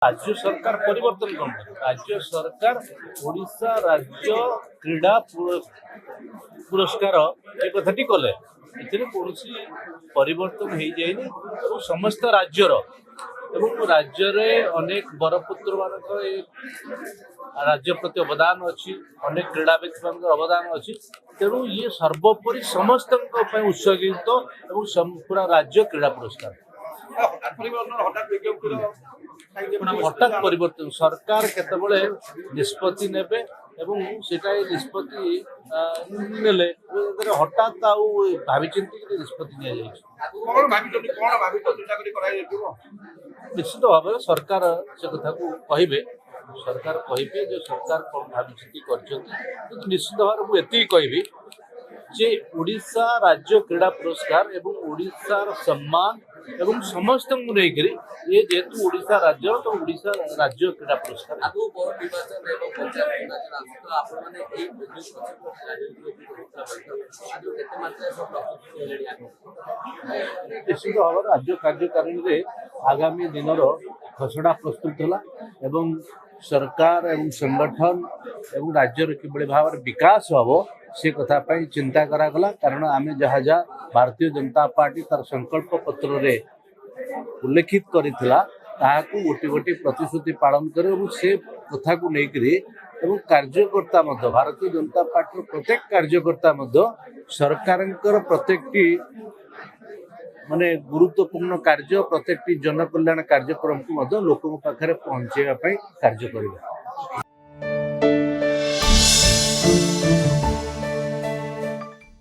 राज्य सरकार परिवर्तन कौन राज्य सरकार ओडिशा राज्य क्रीड़ा पुरस्कार एक कथाटी कले कौन परिवर्तन हो जाए समस्त राज्यर एवं राज्य अनेक बरपुत्र मान राज्य प्रति अवदान अच्छी अनेक क्रीड़ाविद मान अवदान अच्छी तेणु ये सर्वोपरि समस्त उत्सर्गित पूरा राज्य क्रीड़ा पुरस्कार हठात परिवर्तन सरकार केतबले निष्पत्ति नेबे एवं सेटा निष्पत्ति नेले हठात आउ भावी चिंती निष्पत्ति निया निश्चित भाव सरकार से कथा को कहे सरकार कहे जो सरकार कौन भावी चिंती कर निश्चित भाव मुझे कहि जे ओडिशा राज्य क्रीड़ा पुरस्कार एवं ओडिशार सम्मान एवं समस्त ये जेहेतु ओडिशा राज्य तो ओडिशा राज्य क्रीड़ा पुरस्कार निश्चित भाव राज्य कार्यकारिणी आगामी दिन खसड़ा प्रस्तुत होला एवं सरकार एवं संगठन एवं राज्यर किभली भाव विकास हम से कथा चिंता करागला कारण आम जहाँ जहाँ भारतीय जनता पार्टी तार संकल्प पत्र रे उल्लेखित करिथिला ताहाकू गोटे गोटे प्रतिश्रुति पालन करे से कथा को लेकर कार्यकर्ता भारतीय जनता पार्टी प्रत्येक कार्यकर्ता सरकार प्रत्येक माने गुरुत्वपूर्ण कार्य प्रत्येक जनकल्याण कार्यक्रम को लोक पाखे पहुंचाई कार्य करिबा।